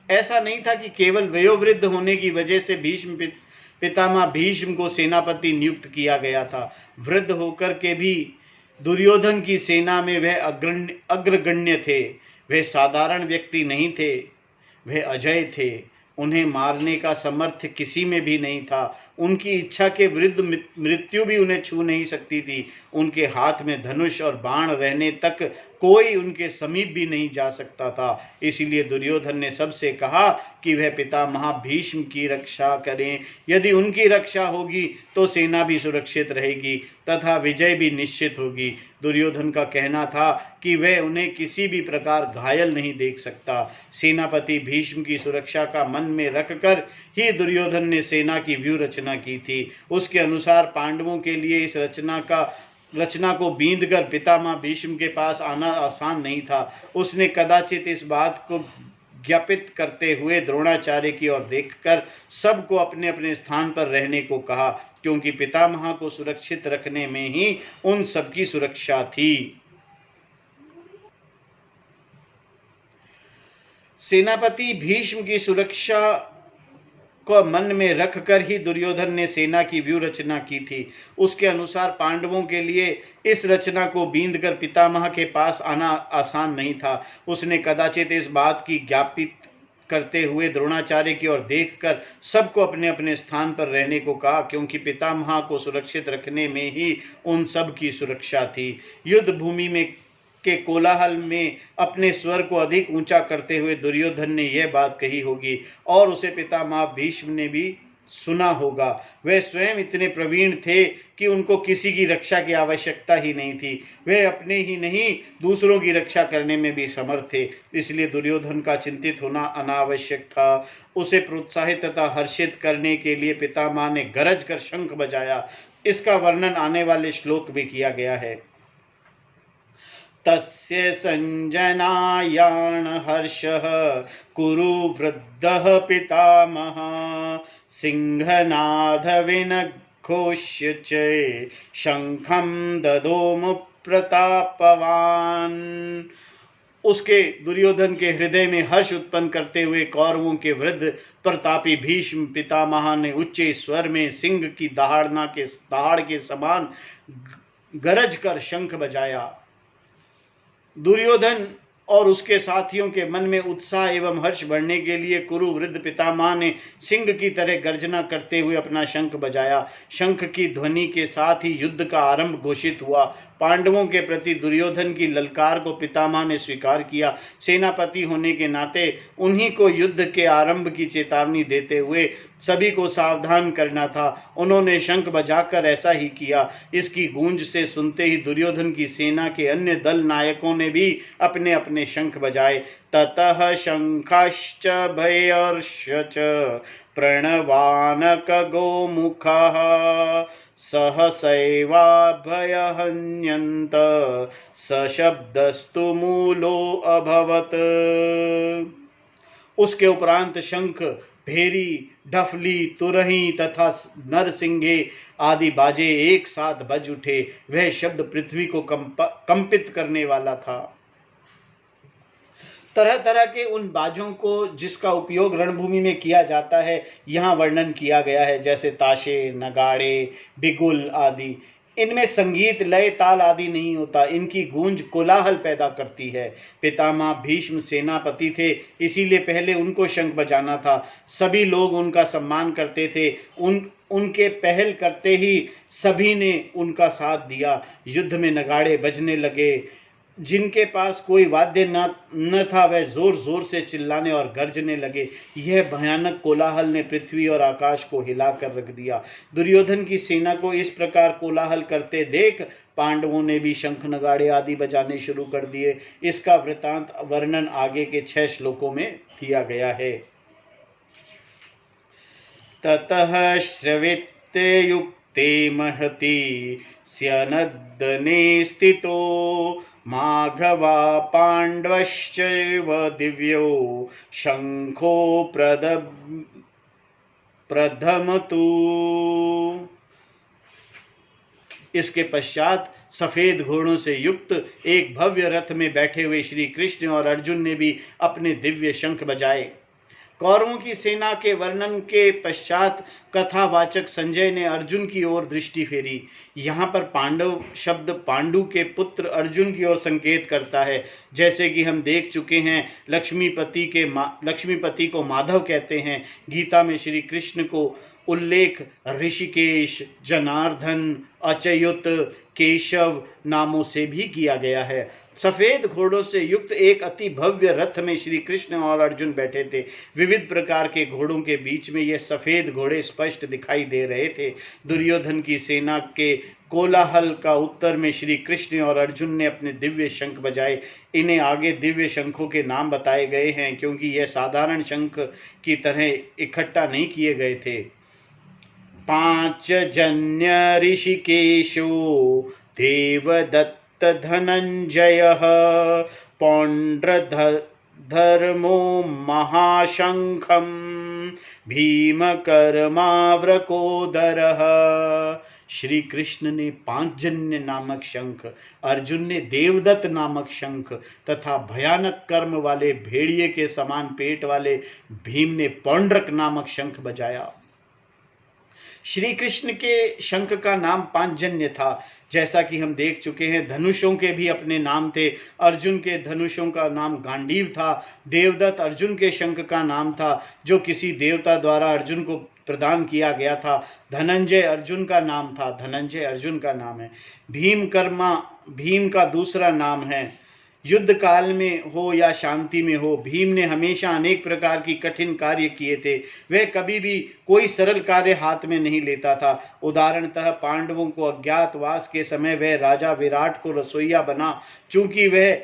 ऐसा नहीं था कि केवल वयोवृद्ध होने की वजह से पितामह भीष्म को सेनापति नियुक्त किया गया था। वृद्ध होकर के भी दुर्योधन की सेना में वह अग्रगण्य थे। वे साधारण व्यक्ति नहीं थे, वे अजय थे। उन्हें मारने का सामर्थ्य किसी में भी नहीं था। उनकी इच्छा के विरुद्ध मृत्यु भी उन्हें छू नहीं सकती थी। उनके हाथ में धनुष और बाण रहने तक कोई उनके समीप भी नहीं जा सकता था। इसीलिए दुर्योधन ने सबसे कहा कि वह पितामह भीष्म की रक्षा करें। यदि उनकी रक्षा होगी तो सेना भी सुरक्षित रहेगी तथा विजय भी निश्चित होगी। दुर्योधन का कहना था कि वह उन्हें किसी भी प्रकार घायल नहीं देख सकता। सेनापति भीष्म की सुरक्षा का मन में रखकर ही दुर्योधन ने सेना की व्यूह रचना की थी। उसके अनुसार पांडवों के लिए इस रचना को बींधकर पितामह भीष्म के पास आना आसान नहीं था। उसने कदाचित इस बात को ज्ञापित करते हुए द्रोणाचार्य की ओर देखकर सबको अपने अपने स्थान पर रहने को कहा। क्योंकि पितामह को सुरक्षित रखने में ही उन सबकी सुरक्षा थी। सेनापति भीष्म की सुरक्षा को मन में रखकर ही दुर्योधन ने सेना की व्यूह रचना की थी। उसके अनुसार पांडवों के लिए इस रचना को बींधकर पितामह के पास आना आसान नहीं था। उसने कदाचित इस बात की ज्ञापित करते हुए द्रोणाचार्य की ओर देखकर सबको अपने अपने स्थान पर रहने को कहा, क्योंकि पितामह को सुरक्षित रखने में ही उन सब की सुरक्षा थी। युद्ध भूमि में के कोलाहल में अपने स्वर को अधिक ऊंचा करते हुए दुर्योधन ने यह बात कही होगी और उसे पितामह भीष्म ने भी सुना होगा। वे स्वयं इतने प्रवीण थे कि उनको किसी की रक्षा की आवश्यकता ही नहीं थी। वे अपने ही नहीं दूसरों की रक्षा करने में भी समर्थ थे। इसलिए दुर्योधन का चिंतित होना अनावश्यक था। उसे प्रोत्साहित तथा हर्षित करने के लिए पितामह ने गरज कर शंख बजाया। इसका वर्णन आने वाले श्लोक में किया गया है। तस्य संजनायान हर्षः कुरु वृद्धः पितामह सिंहनाद विनघोष्य च शंखं ददोम प्रतापवान। उसके दुर्योधन के हृदय में हर्ष उत्पन्न करते हुए कौरवों के वृद्ध प्रतापी भीष्म पितामह ने उच्च स्वर में सिंह की दहाड़ के समान गरज कर शंख बजाया। दुर्योधन और उसके साथियों के मन में उत्साह एवं हर्ष बढ़ने के लिए कुरु वृद्ध पितामह ने सिंह की तरह गर्जना करते हुए अपना शंख बजाया। शंख की ध्वनि के साथ ही युद्ध का आरंभ घोषित हुआ। पांडवों के प्रति दुर्योधन की ललकार को पितामह ने स्वीकार किया। सेनापति होने के नाते उन्हीं को युद्ध के आरंभ की चेतावनी देते हुए सभी को सावधान करना था। उन्होंने शंख बजाकर ऐसा ही किया। इसकी गूंज से सुनते ही दुर्योधन की सेना के अन्य दल नायकों ने भी अपने अपने शंख बजाए। ततः शंखाश्च भयर्षच प्रणवानक गोमुखः सहसैवाभयहन्यन्त सशब्दस्तु मूलो अभवत्। उसके उपरांत शंख, भेरी, डफली, तुरही तथा नरसिंगे आदि बाजे एक साथ बज उठे। वह शब्द पृथ्वी को कंपित करने वाला था। तरह तरह के उन बाजों को जिसका उपयोग रणभूमि में किया जाता है यहाँ वर्णन किया गया है, जैसे ताशे, नगाड़े, बिगुल आदि। इनमें संगीत, लय, ताल आदि नहीं होता। इनकी गूंज कोलाहल पैदा करती है। पितामह भीष्म सेनापति थे, इसीलिए पहले उनको शंख बजाना था। सभी लोग उनका सम्मान करते थे। उनके पहल करते ही सभी ने उनका साथ दिया। युद्ध में नगाड़े बजने लगे। जिनके पास कोई वाद्य न था वह जोर जोर से चिल्लाने और गरजने लगे। यह भयानक कोलाहल ने पृथ्वी और आकाश को हिलाकर रख दिया। दुर्योधन की सेना को इस प्रकार कोलाहल करते देख पांडवों ने भी शंख, नगाड़े आदि बजाने शुरू कर दिए। इसका वृतांत वर्णन आगे के 6 श्लोकों में दिया गया है। ततः श्रवित्र्युक्ते महति स्यनद्दने स्थितो माघवा पांडवश्चैव दिव्यो शंखो प्रधमतु। इसके पश्चात सफेद घोड़ों से युक्त एक भव्य रथ में बैठे हुए श्री कृष्ण और अर्जुन ने भी अपने दिव्य शंख बजाए। कौरवों की सेना के वर्णन के पश्चात कथावाचक संजय ने अर्जुन की ओर दृष्टि फेरी। यहाँ पर पांडव शब्द पांडु के पुत्र अर्जुन की ओर संकेत करता है। जैसे कि हम देख चुके हैं, लक्ष्मीपति को माधव कहते हैं। गीता में श्री कृष्ण को उल्लेख ऋषिकेश, जनार्दन, अच्युत, केशव नामों से भी किया गया है। सफेद घोड़ों से युक्त एक अति भव्य रथ में श्री कृष्ण और अर्जुन बैठे थे। विविध प्रकार के घोड़ों के बीच में यह सफेद घोड़े स्पष्ट दिखाई दे रहे थे। दुर्योधन की सेना के कोलाहल का उत्तर में श्री कृष्ण और अर्जुन ने अपने दिव्य शंख बजाए। इन्हें आगे दिव्य शंखों के नाम बताए गए हैं, क्योंकि यह साधारण शंख की तरह इकट्ठा नहीं किए गए थे। पांचजन्य ऋषिकेशो देवदत्त धनंजयः पौंड्रधर्मो महाशंखम् भीम कर्माव्रकोदरः। श्री कृष्ण ने पांचजन्य नामक शंख, अर्जुन ने देवदत्त नामक शंख तथा भयानक कर्म वाले भेड़िए के समान पेट वाले भीम ने पौंड्रक नामक शंख बजाया। श्री कृष्ण के शंख का नाम पांचजन्य था, जैसा कि हम देख चुके हैं। धनुषों के भी अपने नाम थे। अर्जुन के धनुषों का नाम गांडीव था। देवदत्त अर्जुन के शंख का नाम था, जो किसी देवता द्वारा अर्जुन को प्रदान किया गया था। धनंजय अर्जुन का नाम था। धनंजय अर्जुन का नाम है। भीमकर्मा भीम का दूसरा नाम है। युद्ध काल में हो या शांति में हो, भीम ने हमेशा अनेक प्रकार की कठिन कार्य किए थे। वह कभी भी कोई सरल कार्य हाथ में नहीं लेता था। उदाहरणतः पांडवों को अज्ञातवास के समय वह राजा विराट को रसोइया बना। चूंकि वह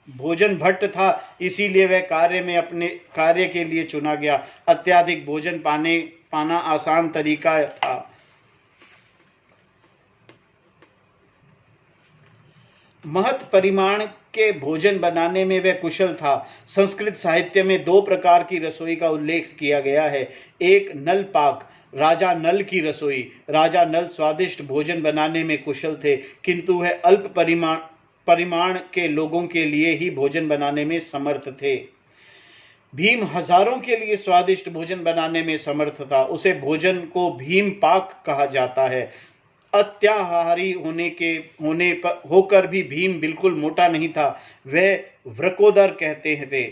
भोजन भट्ट था, इसीलिए वह अपने कार्य के लिए चुना गया। अत्याधिक भोजन पाना आसान तरीका था। महत परिमाण के भोजन बनाने में वह कुशल था। संस्कृत साहित्य में दो प्रकार की रसोई का उल्लेख किया गया है। एक नल पाक, राजा नल की रसोई। राजा नल स्वादिष्ट भोजन बनाने में कुशल थे, किंतु वह अल्प परिमाण के लोगों के लिए ही भोजन बनाने में समर्थ थे। भीम हजारों के लिए स्वादिष्ट भोजन बनाने में समर्थ था। उसे भोजन को भीम पाक कहा जाता है। अत्याहारी होकर भी भीम बिल्कुल मोटा नहीं था। वह व्रकोदर कहते थे।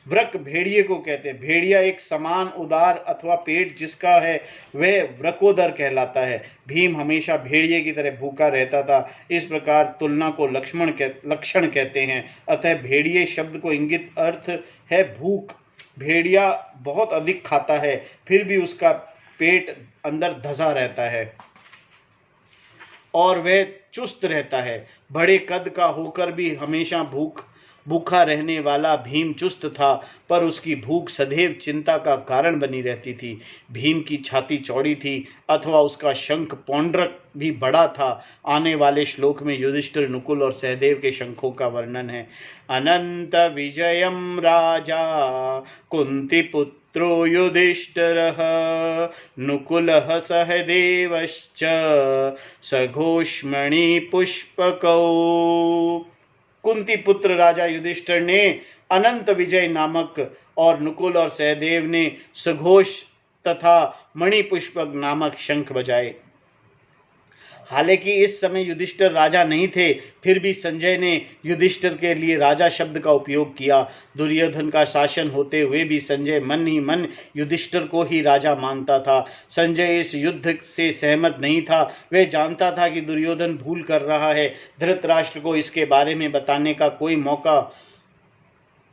व्रक भेड़िए को कहते हैं। भेड़िया एक समान उदार अथवा पेट जिसका है वह व्रकोदर कहलाता है। भीम हमेशा भेड़िए की तरह भूखा रहता था। इस प्रकार तुलना को लक्षण कहते हैं। अतः भेड़िए शब्द को इंगित अर्थ है भूख। भेड़िया बहुत अधिक खाता है, फिर भी उसका पेट अंदर धंसा रहता है और वह चुस्त रहता है। बड़े कद का होकर भी हमेशा भूखा रहने वाला भीम चुस्त था, पर उसकी भूख सदैव चिंता का कारण बनी रहती थी। भीम की छाती चौड़ी थी अथवा उसका शंख पौंड्रक भी बड़ा था। आने वाले श्लोक में युधिष्ठिर, नकुल और सहदेव के शंखों का वर्णन है। अनंत विजयम राजा कुंती पुत्रो युधिष्ठिरः नुकुलः सहदेवश्च सघोष्मणि पुष्पकौ। कुंती पुत्र राजा युधिष्ठिर ने अनंत विजय नामक और नुकुल और सहदेव ने सघोष तथा मणिपुष्पक नामक शंख बजाए। हालांकि इस समय युधिष्ठिर राजा नहीं थे, फिर भी संजय ने युधिष्ठिर के लिए राजा शब्द का उपयोग किया। दुर्योधन का शासन होते हुए भी संजय मन ही मन युधिष्ठिर को ही राजा मानता था। संजय इस युद्ध से सहमत नहीं था। वह जानता था कि दुर्योधन भूल कर रहा है। धृतराष्ट्र को इसके बारे में बताने का कोई मौका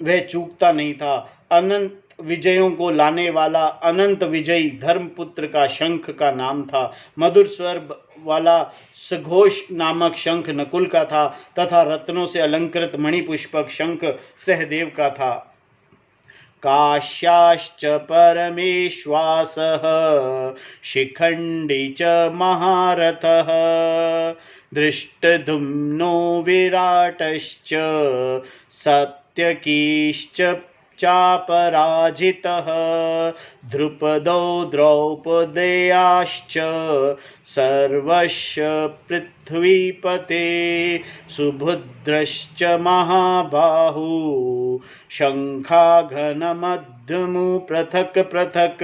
वह चूकता नहीं था। अनंत विजयों को लाने वाला अनंत विजयी धर्मपुत्र का शंख का नाम था। मधुर स्वर वाला सघोष नामक शंख नकुल का था तथा रत्नों से अलंकृत मणिपुष्पक शंख सहदेव का था। काश्याश्च परमेश्वासः शिखंडी च महारथः दृष्टद्युम्नो विराटश्च सत्यकीश्च चापराजितः द्रुपदो द्रौपदेयाश्च सर्वस्य पृथ्वीपते सुभद्रश्च महाबाहु शंखाघनमध्यमु पृथक पृथक।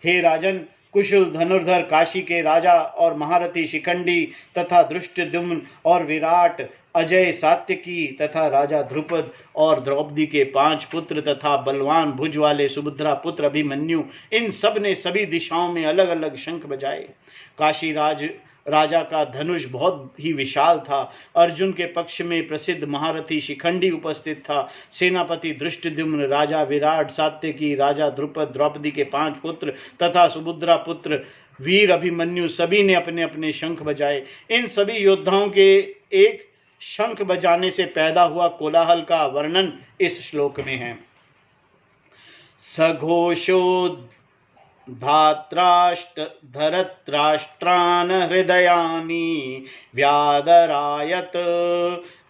हे राजन, कुशल धनुर्धर काशी के राजा और महारथी शिखंडी तथा दृष्टद्युम्न और विराट, अजय सात्यकी तथा राजा ध्रुपद और द्रौपदी के 5 पुत्र तथा बलवान भुज वाले सुभद्रा पुत्र अभिमन्यु, इन सब ने सभी दिशाओं में अलग अलग शंख बजाए। काशी राजा का धनुष बहुत ही विशाल था। अर्जुन के पक्ष में प्रसिद्ध महारथी शिखंडी उपस्थित था। सेनापति दृष्टद्युम्न, राजा विराट, सात्यकी, राजा ध्रुपद, द्रौपदी के 5 पुत्र तथा सुभद्रा पुत्र वीर अभिमन्यु सभी ने अपने अपने शंख बजाए। इन सभी योद्धाओं के एक शंख बजाने से पैदा हुआ कोलाहल का वर्णन इस श्लोक में है। सघोषो धरत्राष्ट्रान् हृदयानि व्यादरायत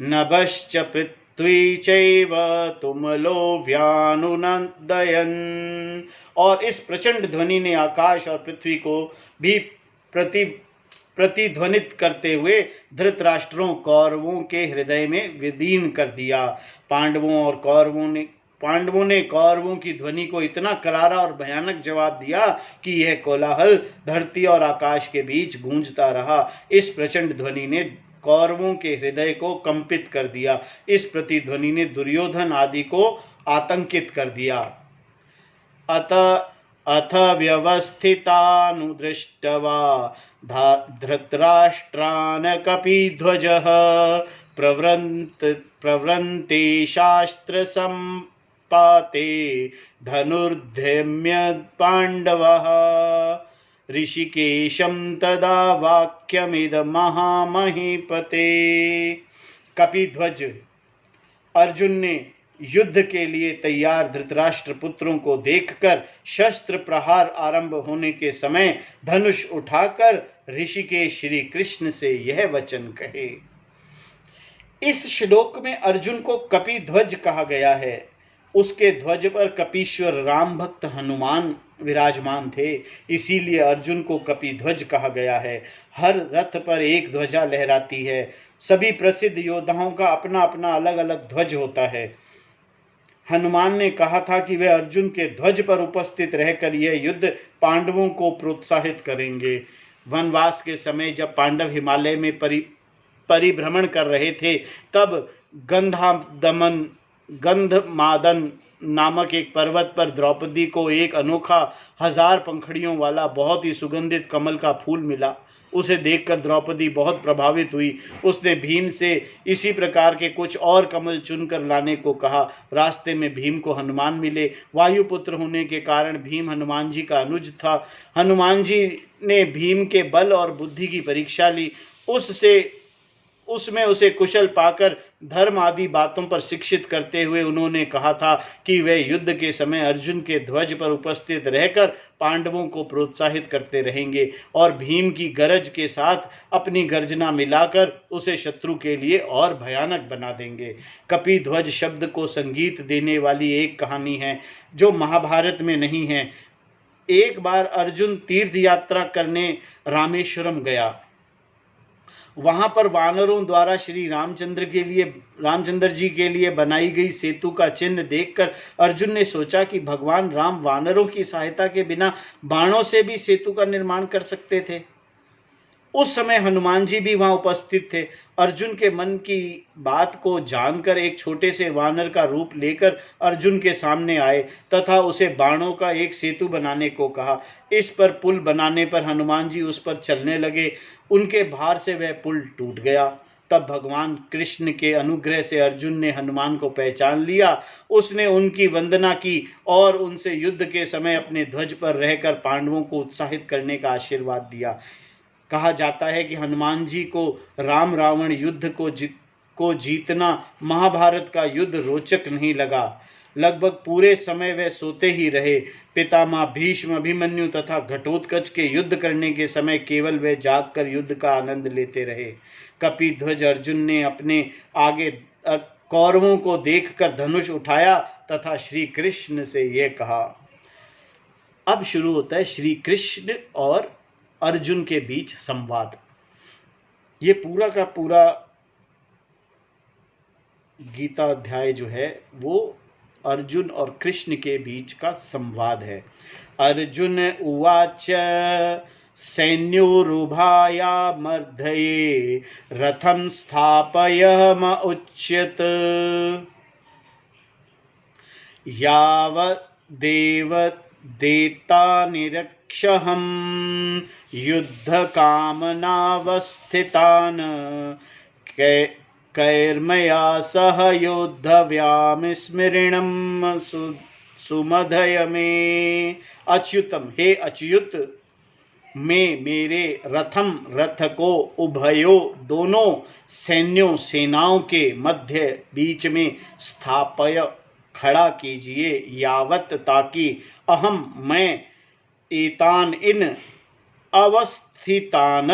नभश्च त्विचैव तुमलो व्यानुनन्दयन्। और इस प्रचंड ध्वनि ने आकाश और पृथ्वी को भी प्रतिध्वनित करते हुए धृतराष्ट्रों कौरवों के हृदय में विलीन कर दिया। पांडवों ने कौरवों की ध्वनि को इतना करारा और भयानक जवाब दिया कि यह कोलाहल धरती और आकाश के बीच गूंजता रहा। इस प्रचंड ध्वनि ने कौरवों के हृदय को कंपित कर दिया। इस प्रतिध्वनि ने दुर्योधन आदि को आतंकित कर दिया। अथ व्यवस्थितानुदृष्टवा धृतराष्ट्रान् कपिध्वजः प्रवृन्ते शास्त्रसम्पाते धनुर्धेम्य पाण्डवः। ऋषिकेशं तदा वाक्यमिदमहामहीपते। कपिध्वज अर्जुन ने युद्ध के लिए तैयार धृतराष्ट्र पुत्रों को देखकर शस्त्र प्रहार आरंभ होने के समय धनुष उठाकर ऋषिकेश श्री कृष्ण से यह वचन कहे। इस श्लोक में अर्जुन को कपिध्वज कहा गया है। उसके ध्वज पर कपीश्वर राम भक्त हनुमान विराजमान थे, इसीलिए अर्जुन को कपिध्वज कहा गया है। हर रथ पर एक ध्वजा लहराती है। सभी प्रसिद्ध योद्धाओं का अपना अपना अलग अलग ध्वज होता है। हनुमान ने कहा था कि वे अर्जुन के ध्वज पर उपस्थित रहकर यह युद्ध पांडवों को प्रोत्साहित करेंगे। वनवास के समय जब पांडव हिमालय में परिभ्रमण कर रहे थे, तब गंधमादन नामक एक पर्वत पर द्रौपदी को एक अनोखा 1000 पंखड़ियों वाला बहुत ही सुगंधित कमल का फूल मिला। उसे देखकर द्रौपदी बहुत प्रभावित हुई। उसने भीम से इसी प्रकार के कुछ और कमल चुनकर लाने को कहा। रास्ते में भीम को हनुमान मिले। वायुपुत्र होने के कारण भीम हनुमान जी का अनुज था। हनुमान जी ने भीम के बल और बुद्धि की परीक्षा ली। उसमें उसे कुशल पाकर धर्म आदि बातों पर शिक्षित करते हुए उन्होंने कहा था कि वे युद्ध के समय अर्जुन के ध्वज पर उपस्थित रहकर पांडवों को प्रोत्साहित करते रहेंगे और भीम की गरज के साथ अपनी गर्जना मिलाकर उसे शत्रु के लिए और भयानक बना देंगे। कपिध्वज शब्द को संगीत देने वाली एक कहानी है जो महाभारत में नहीं है। एक बार अर्जुन तीर्थ यात्रा करने रामेश्वरम गया। वहां पर वानरों द्वारा श्री रामचंद्र जी के लिए बनाई गई सेतु का चिन्ह देखकर अर्जुन ने सोचा कि भगवान राम वानरों की सहायता के बिना बाणों से भी सेतु का निर्माण कर सकते थे। उस समय हनुमान जी भी वहां उपस्थित थे। अर्जुन के मन की बात को जानकर एक छोटे से वानर का रूप लेकर अर्जुन के सामने आए तथा उसे बाणों का एक सेतु बनाने को कहा। इस पर पुल बनाने पर हनुमान जी उस पर चलने लगे। उनके भार से वह पुल टूट गया। तब भगवान कृष्ण के अनुग्रह से अर्जुन ने हनुमान को पहचान लिया। उसने उनकी वंदना की और उनसे युद्ध के समय अपने ध्वज पर रहकर पांडवों को उत्साहित करने का आशीर्वाद दिया। कहा जाता है कि हनुमान जी को राम रावण युद्ध को जीतना महाभारत का युद्ध रोचक नहीं लगा। लगभग पूरे समय वे सोते ही रहे। पितामह भीष्म, अभिमन्यु तथा घटोत्कच के युद्ध करने के समय केवल वे जागकर युद्ध का आनंद लेते रहे। कपिध्वज अर्जुन ने अपने आगे कौरवों को देखकर धनुष उठाया तथा श्री कृष्ण से यह कहा। अब शुरू होता है श्री कृष्ण और अर्जुन के बीच संवाद। ये पूरा का पूरा गीता अध्याय जो है वो अर्जुन और कृष्ण के बीच का संवाद है। अर्जुन उवाच सैन्योरुभाया मर्धये रथं स्थापयम उच्यत यावदेव देता निरक्षहं युद्ध कामनावस्थितान् कैर्मया सह योद्धव्याम स्मृणं सुमधय में। अच्युतम, हे अच्युत, में मेरे रथम रथ को उभयो दोनों सैन्यों सेनाओं के मध्य बीच में स्थापय खड़ा कीजिए। यावत ताकि अहम मैं एतान इन अवस्थितान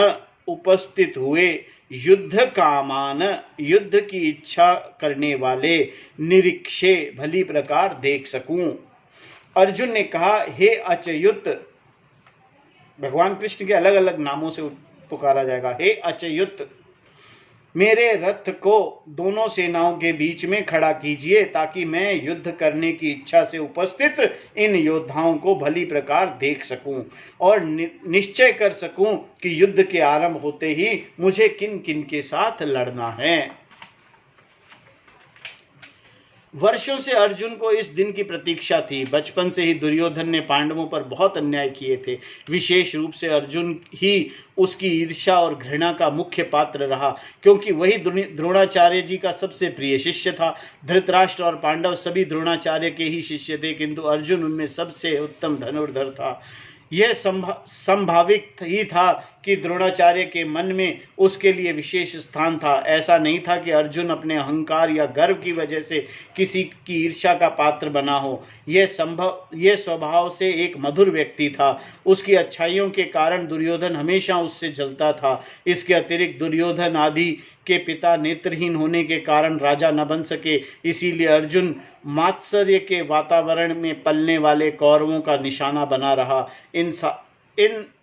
उपस्थित हुए युद्ध कामान, युद्ध की इच्छा करने वाले निरीक्षे भली प्रकार देख सकूं। अर्जुन ने कहा, हे अच्युत, भगवान कृष्ण के अलग अलग नामों से पुकारा जाएगा। हे अच्युत, मेरे रथ को दोनों सेनाओं के बीच में खड़ा कीजिए ताकि मैं युद्ध करने की इच्छा से उपस्थित इन योद्धाओं को भली प्रकार देख सकूं और निश्चय कर सकूं कि युद्ध के आरंभ होते ही मुझे किन किन के साथ लड़ना है। वर्षों से अर्जुन को इस दिन की प्रतीक्षा थी। बचपन से ही दुर्योधन ने पांडवों पर बहुत अन्याय किए थे। विशेष रूप से अर्जुन ही उसकी ईर्ष्या और घृणा का मुख्य पात्र रहा, क्योंकि वही द्रोणाचार्य जी का सबसे प्रिय शिष्य था। धृतराष्ट्र और पांडव सभी द्रोणाचार्य के ही शिष्य थे, किंतु अर्जुन उनमें सबसे उत्तम धनुर्धर था। यह संभावित ही था कि द्रोणाचार्य के मन में उसके लिए विशेष स्थान था। ऐसा नहीं था कि अर्जुन अपने अहंकार या गर्व की वजह से किसी की ईर्ष्या का पात्र बना हो। यह स्वभाव से एक मधुर व्यक्ति था। उसकी अच्छाइयों के कारण दुर्योधन हमेशा उससे जलता था। इसके अतिरिक्त दुर्योधन आदि के पिता नेत्रहीन होने के कारण राजा न बन सके, इसीलिए अर्जुन मात्सर्य के वातावरण में पलने वाले कौरवों का निशाना बना रहा।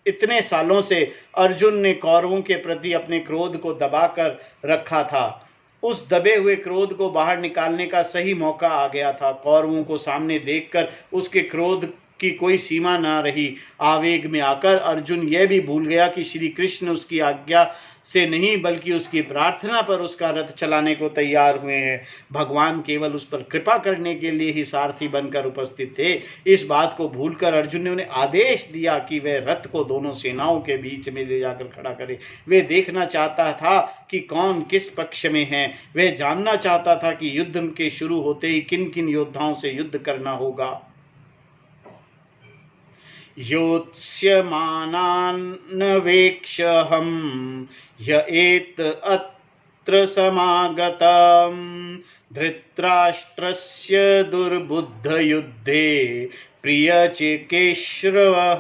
इतने सालों से अर्जुन ने कौरवों के प्रति अपने क्रोध को दबाकर रखा था। उस दबे हुए क्रोध को बाहर निकालने का सही मौका आ गया था। कौरवों को सामने देखकर उसके क्रोध की कोई सीमा न रही। आवेग में आकर अर्जुन यह भी भूल गया कि श्री कृष्ण उसकी आज्ञा से नहीं बल्कि उसकी प्रार्थना पर उसका रथ चलाने को तैयार हुए हैं। भगवान केवल उस पर कृपा करने के लिए ही सारथी बनकर उपस्थित थे। इस बात को भूलकर अर्जुन ने उन्हें आदेश दिया कि वह रथ को दोनों सेनाओं के बीच में ले जाकर खड़ा करे। वे देखना चाहता था कि कौन किस पक्ष में है। वह जानना चाहता था कि युद्ध के शुरू होते ही किन किन योद्धाओं से युद्ध करना होगा। योत्स्यमानान्वेक्षहं य एत अत्र समागतं धृतराष्ट्रस्य दुर्बुद्धयुद्धे प्रियचिकेश्रवः।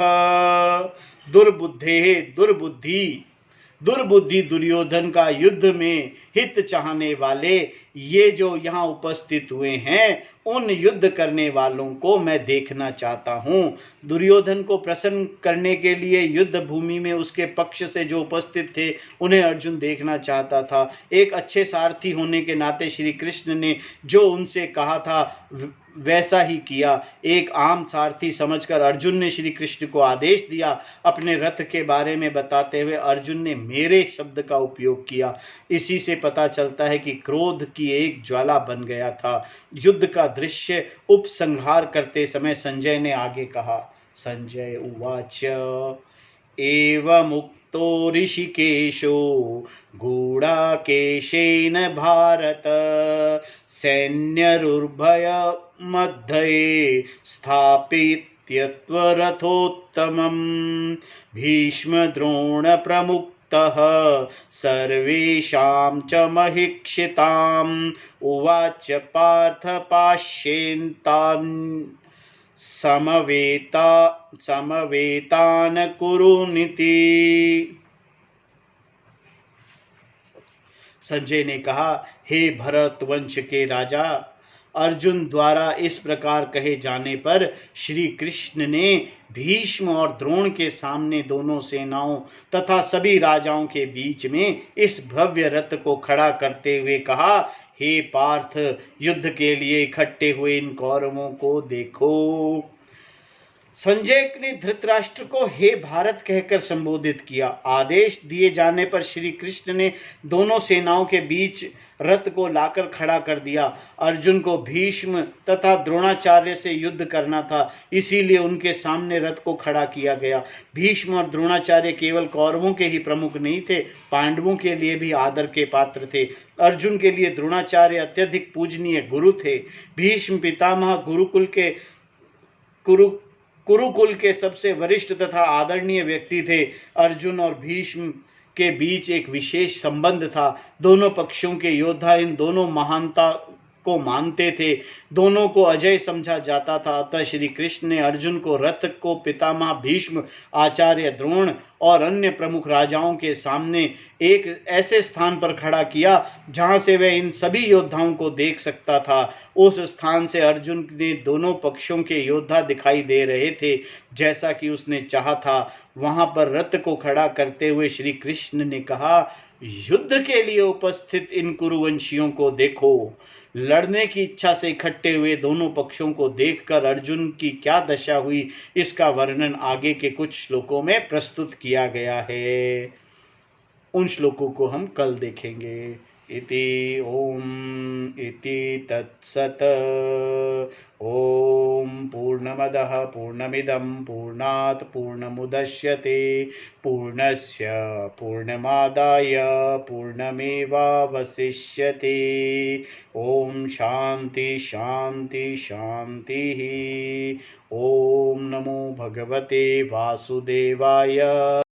दुर्बुद्धि दुर्योधन का युद्ध में हित चाहने वाले ये जो यहाँ उपस्थित हुए हैं, उन युद्ध करने वालों को मैं देखना चाहता हूँ। दुर्योधन को प्रसन्न करने के लिए युद्ध भूमि में उसके पक्ष से जो उपस्थित थे उन्हें अर्जुन देखना चाहता था। एक अच्छे सारथी होने के नाते श्री कृष्ण ने जो उनसे कहा था वैसा ही किया। एक आम सारथी समझकर अर्जुन ने श्री कृष्ण को आदेश दिया। अपने रथ के बारे में बताते हुए अर्जुन ने मेरे शब्द का उपयोग किया। इसी से पता चलता है कि क्रोध की एक ज्वाला बन गया था। युद्ध का दृश्य उपसंहार करते समय संजय ने आगे कहा। संजय उवाच एवमुक्तो ऋषिकेशो गूढ़ाकेशेन भारत सैन्यरुर्भय मध्ये स्थापित्यत्वरथोत्तमं भीष्मद्रोण प्रमुक्तः सर्वेषां च महिक्षिताम् उवाच पार्थ पाश्येन्तान् समवेतान् कुरुनिति। संजय ने कहा, हे भरत वंश के राजा, अर्जुन द्वारा इस प्रकार कहे जाने पर श्री कृष्ण ने भीष्म और द्रोण के सामने दोनों सेनाओं तथा सभी राजाओं के बीच में इस भव्य रथ को खड़ा करते हुए कहा, हे पार्थ, युद्ध के लिए इकट्ठे हुए इन कौरवों को देखो। संजय ने धृतराष्ट्र को हे भारत कहकर संबोधित किया। आदेश दिए जाने पर श्री कृष्ण ने दोनों सेनाओं के बीच रथ को लाकर खड़ा कर दिया। अर्जुन को भीष्म तथा द्रोणाचार्य से युद्ध करना था, इसीलिए उनके सामने रथ को खड़ा किया गया। भीष्म और द्रोणाचार्य केवल कौरवों के ही प्रमुख नहीं थे, पांडवों के लिए भी आदर के पात्र थे। अर्जुन के लिए द्रोणाचार्य अत्यधिक पूजनीय गुरु थे। भीष्म पितामह कुरुकुल के सबसे वरिष्ठ तथा आदरणीय व्यक्ति थे। अर्जुन और भीष्म के बीच एक विशेष संबंध था। दोनों पक्षों के योद्धा इन दोनों महानता को मानते थे। दोनों को अजय समझा जाता था। अतः श्री कृष्ण ने अर्जुन को रथ को पितामह भीष्म, आचार्य द्रोण और अन्य प्रमुख राजाओं के सामने एक ऐसे स्थान पर खड़ा किया जहां से वह इन सभी योद्धाओं को देख सकता था। उस स्थान से अर्जुन ने दोनों पक्षों के योद्धा दिखाई दे रहे थे जैसा कि उसने चाहा था। वहां पर रथ को खड़ा करते हुए श्री कृष्ण ने कहा, युद्ध के लिए उपस्थित इन कुरुवंशियों को देखो। लड़ने की इच्छा से इकट्ठे हुए दोनों पक्षों को देखकर अर्जुन की क्या दशा हुई, इसका वर्णन आगे के कुछ श्लोकों में प्रस्तुत किया गया है। उन श्लोकों को हम कल देखेंगे। इति ओम इति तत्सत। ओम पूर्णमदः पूर्णमिदं पूर्णात् पूर्णमुदच्यते पूर्णस्य पूर्णमादाय पूर्णमेवावशिष्यते। ओम शांति शांति शांतिः। ओम नमो भगवते वासुदेवाय।